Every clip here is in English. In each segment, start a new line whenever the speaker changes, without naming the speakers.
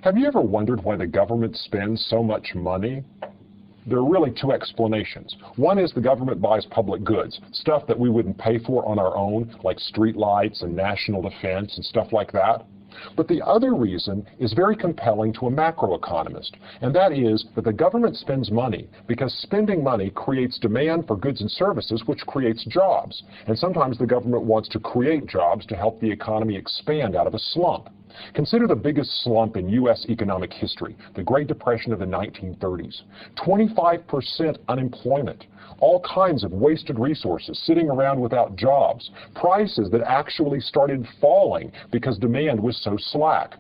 Have you ever wondered why the government spends so much money? There are really two explanations. One is the government buys public goods, stuff that we wouldn't pay for on our own, like street lights and national defense and stuff like that. But the other reason is very compelling to a macroeconomist, and that is that the government spends money because spending money creates demand for goods and services, which creates jobs. And sometimes the government wants to create jobs to help the economy expand out of a slump. Consider the biggest slump in U.S. economic history, the Great Depression of the 1930s. 25% unemployment, all kinds of wasted resources sitting around without jobs, prices that actually started falling because demand was so slack.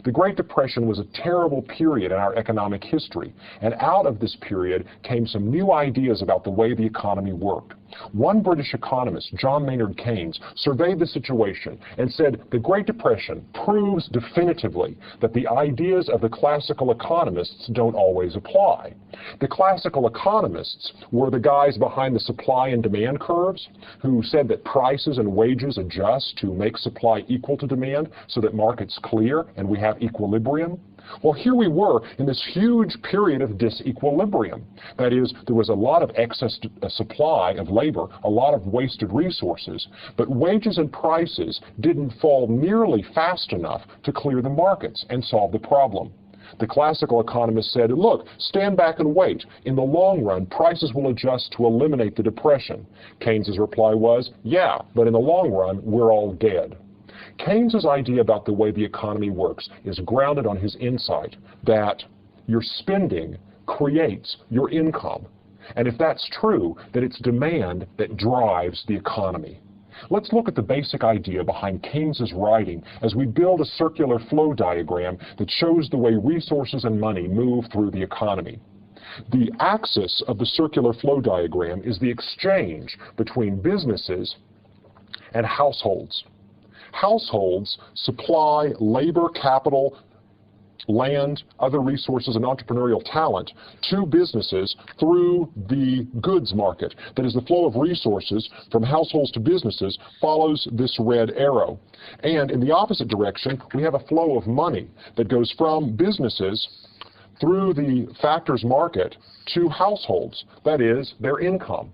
The Great Depression was a terrible period in our economic history, and out of this period came some new ideas about the way the economy worked. One British economist, John Maynard Keynes, surveyed the situation and said the Great Depression proves definitively that the ideas of the classical economists don't always apply. The classical economists were the guys behind the supply and demand curves who said that prices and wages adjust to make supply equal to demand so that markets clear and we have equilibrium. Well, here we were in this huge period of disequilibrium. That is, there was a lot of excess supply of labor, a lot of wasted resources, but wages and prices didn't fall nearly fast enough to clear the markets and solve the problem. The classical economists said, look, stand back and wait. In the long run, prices will adjust to eliminate the depression. Keynes's reply was, yeah, but in the long run, we're all dead. Keynes's idea about the way the economy works is grounded on his insight that your spending creates your income. And if that's true, then it's demand that drives the economy. Let's look at the basic idea behind Keynes's writing as we build a circular flow diagram that shows the way resources and money move through the economy. The axis of the circular flow diagram is the exchange between businesses and households. Households supply labor, capital, land, other resources, and entrepreneurial talent to businesses through the goods market. That is, the flow of resources from households to businesses follows this red arrow. And in the opposite direction, we have a flow of money that goes from businesses through the factors market to households, that is, their income.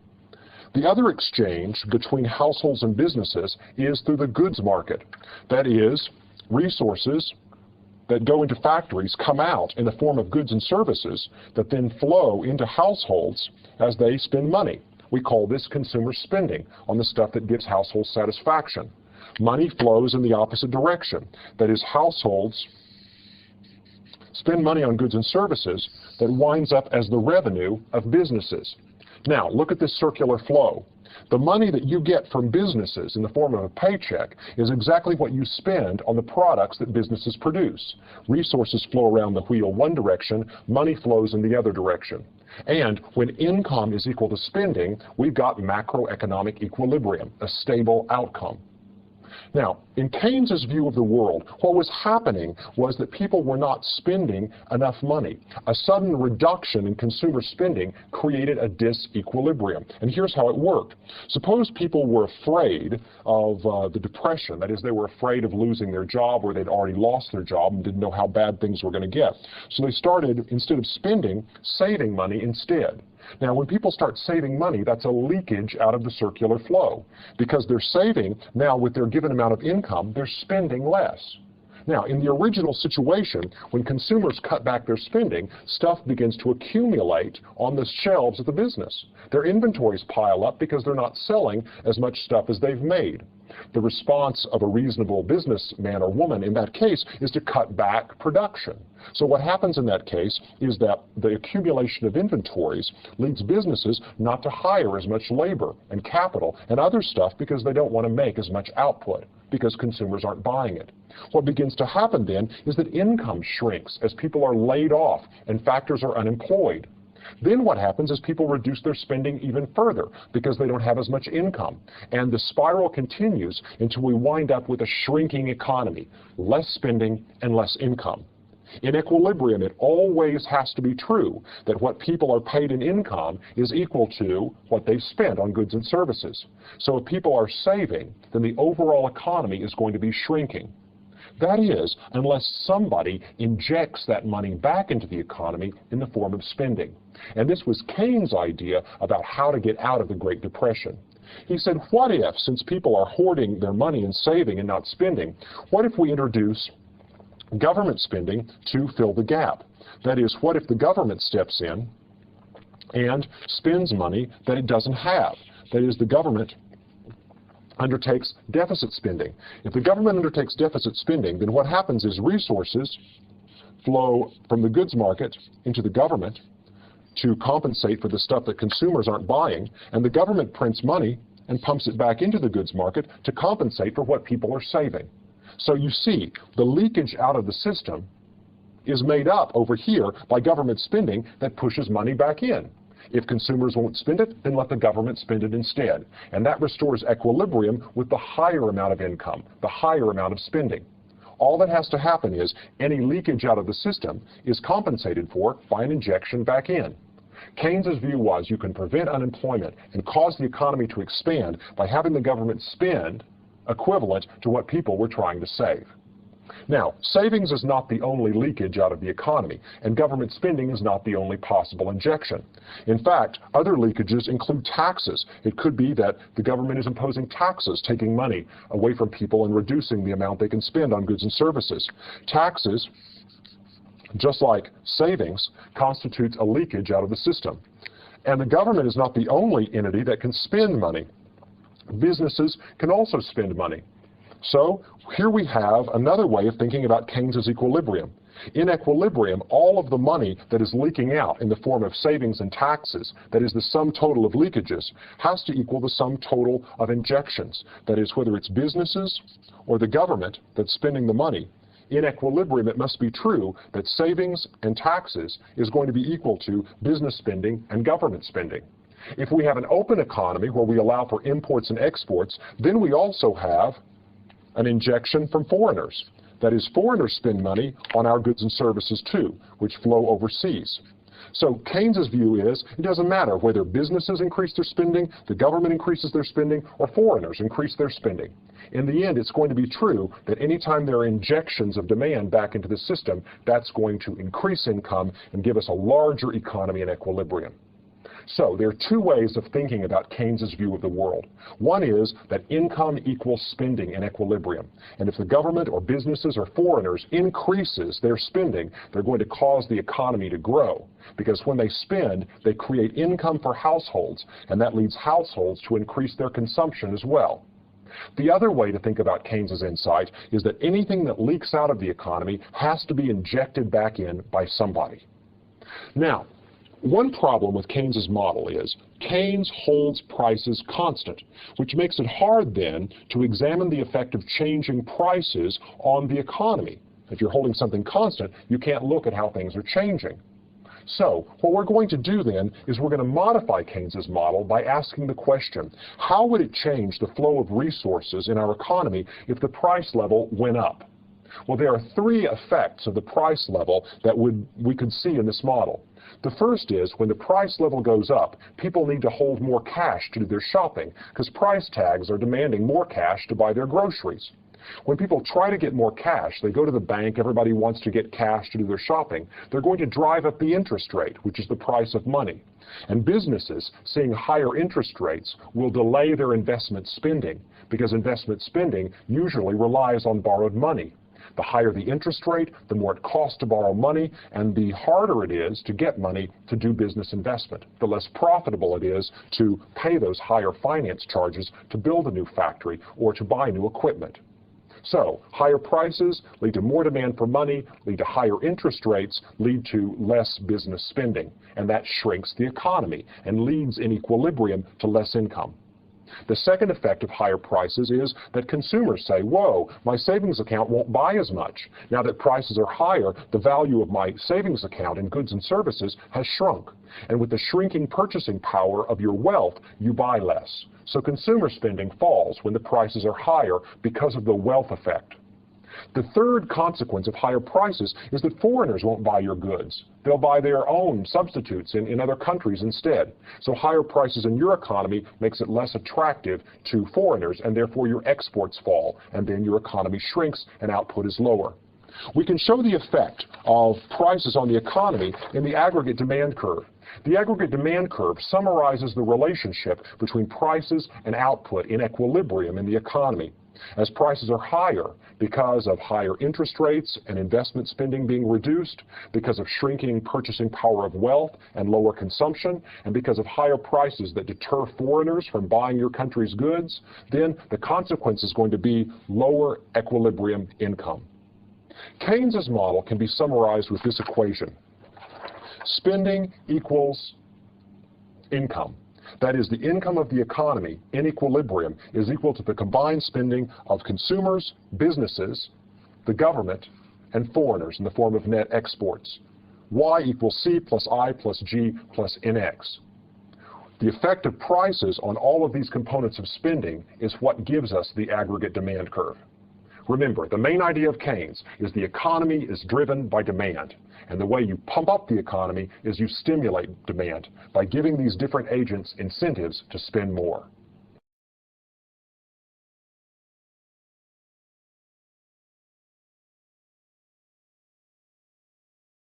The other exchange between households and businesses is through the goods market. That is, resources that go into factories come out in the form of goods and services that then flow into households as they spend money. We call this consumer spending on the stuff that gives households satisfaction. Money flows in the opposite direction. That is, households spend money on goods and services that winds up as the revenue of businesses. Now, look at this circular flow. The money that you get from businesses in the form of a paycheck is exactly what you spend on the products that businesses produce. Resources flow around the wheel one direction, money flows in the other direction. And when income is equal to spending, we've got macroeconomic equilibrium, a stable outcome. Now, in Keynes's view of the world, what was happening was that people were not spending enough money. A sudden reduction in consumer spending created a disequilibrium. And here's how it worked. Suppose people were afraid of the depression. That is, they were afraid of losing their job, or they'd already lost their job and didn't know how bad things were going to get. So they started, instead of spending, saving money instead. Now, when people start saving money, that's a leakage out of the circular flow. Because they're saving, now with their given amount of income, they're spending less. Now, in the original situation, when consumers cut back their spending, stuff begins to accumulate on the shelves of the business. Their inventories pile up because they're not selling as much stuff as they've made. The response of a reasonable businessman or woman in that case is to cut back production. So what happens in that case is that the accumulation of inventories leads businesses not to hire as much labor and capital and other stuff because they don't want to make as much output because consumers aren't buying it. What begins to happen then is that income shrinks as people are laid off and factors are unemployed. Then what happens is people reduce their spending even further because they don't have as much income. And the spiral continues until we wind up with a shrinking economy, less spending and less income. In equilibrium, it always has to be true that what people are paid in income is equal to what they spend on goods and services. So if people are saving, then the overall economy is going to be shrinking. That is, unless somebody injects that money back into the economy in the form of spending. And this was Keynes' idea about how to get out of the Great Depression. He said, what if, since people are hoarding their money and saving and not spending, what if we introduce government spending to fill the gap? That is, what if the government steps in and spends money that it doesn't have? That is, the government undertakes deficit spending. If the government undertakes deficit spending, then what happens is resources flow from the goods market into the government to compensate for the stuff that consumers aren't buying, and the government prints money and pumps it back into the goods market to compensate for what people are saving. So you see, the leakage out of the system is made up over here by government spending that pushes money back in. If consumers won't spend it, then let the government spend it instead. And that restores equilibrium with the higher amount of income, the higher amount of spending. All that has to happen is any leakage out of the system is compensated for by an injection back in. Keynes's view was you can prevent unemployment and cause the economy to expand by having the government spend equivalent to what people were trying to save. Now, savings is not the only leakage out of the economy, and government spending is not the only possible injection. In fact, other leakages include taxes. It could be that the government is imposing taxes, taking money away from people and reducing the amount they can spend on goods and services. Taxes, just like savings, constitutes a leakage out of the system. And the government is not the only entity that can spend money. Businesses can also spend money. So here we have another way of thinking about Keynes's equilibrium. In equilibrium, all of the money that is leaking out in the form of savings and taxes, that is the sum total of leakages, has to equal the sum total of injections. That is, whether it's businesses or the government that's spending the money, in equilibrium it must be true that savings and taxes is going to be equal to business spending and government spending. If we have an open economy where we allow for imports and exports, then we also have an injection from foreigners. That is, foreigners spend money on our goods and services too, which flow overseas. So Keynes's view is it doesn't matter whether businesses increase their spending, the government increases their spending, or foreigners increase their spending. In the end, it's going to be true that anytime there are injections of demand back into the system, that's going to increase income and give us a larger economy in equilibrium. So there are two ways of thinking about Keynes's view of the world. One is that income equals spending in equilibrium. And if the government or businesses or foreigners increases their spending, they're going to cause the economy to grow. Because when they spend, they create income for households, and that leads households to increase their consumption as well. The other way to think about Keynes's insight is that anything that leaks out of the economy has to be injected back in by somebody. Now, one problem with Keynes's model is Keynes holds prices constant, which makes it hard then to examine the effect of changing prices on the economy. If you're holding something constant, you can't look at how things are changing. So what we're going to do then is we're going to modify Keynes's model by asking the question, how would it change the flow of resources in our economy if the price level went up? Well, there are three effects of the price level that we could see in this model. The first is when the price level goes up, people need to hold more cash to do their shopping because price tags are demanding more cash to buy their groceries. When people try to get more cash, they go to the bank, everybody wants to get cash to do their shopping, they're going to drive up the interest rate, which is the price of money. And businesses, seeing higher interest rates, will delay their investment spending because investment spending usually relies on borrowed money. The higher the interest rate, the more it costs to borrow money, and the harder it is to get money to do business investment. The less profitable it is to pay those higher finance charges to build a new factory or to buy new equipment. So, higher prices lead to more demand for money, lead to higher interest rates, lead to less business spending, and that shrinks the economy and leads in equilibrium to less income. The second effect of higher prices is that consumers say, whoa, my savings account won't buy as much. Now that prices are higher, the value of my savings account in goods and services has shrunk. And with the shrinking purchasing power of your wealth, you buy less. So consumer spending falls when the prices are higher because of the wealth effect. The third consequence of higher prices is that foreigners won't buy your goods. They'll buy their own substitutes in other countries instead. So higher prices in your economy makes it less attractive to foreigners, and therefore your exports fall, and then your economy shrinks and output is lower. We can show the effect of prices on the economy in the aggregate demand curve. The aggregate demand curve summarizes the relationship between prices and output in equilibrium in the economy. As prices are higher because of higher interest rates and investment spending being reduced, because of shrinking purchasing power of wealth and lower consumption, and because of higher prices that deter foreigners from buying your country's goods, then the consequence is going to be lower equilibrium income. Keynes's model can be summarized with this equation. Spending equals income. That is, the income of the economy in equilibrium is equal to the combined spending of consumers, businesses, the government, and foreigners in the form of net exports. Y equals C plus I plus G plus NX. The effect of prices on all of these components of spending is what gives us the aggregate demand curve. Remember, the main idea of Keynes is the economy is driven by demand. And the way you pump up the economy is you stimulate demand by giving these different agents incentives to spend more.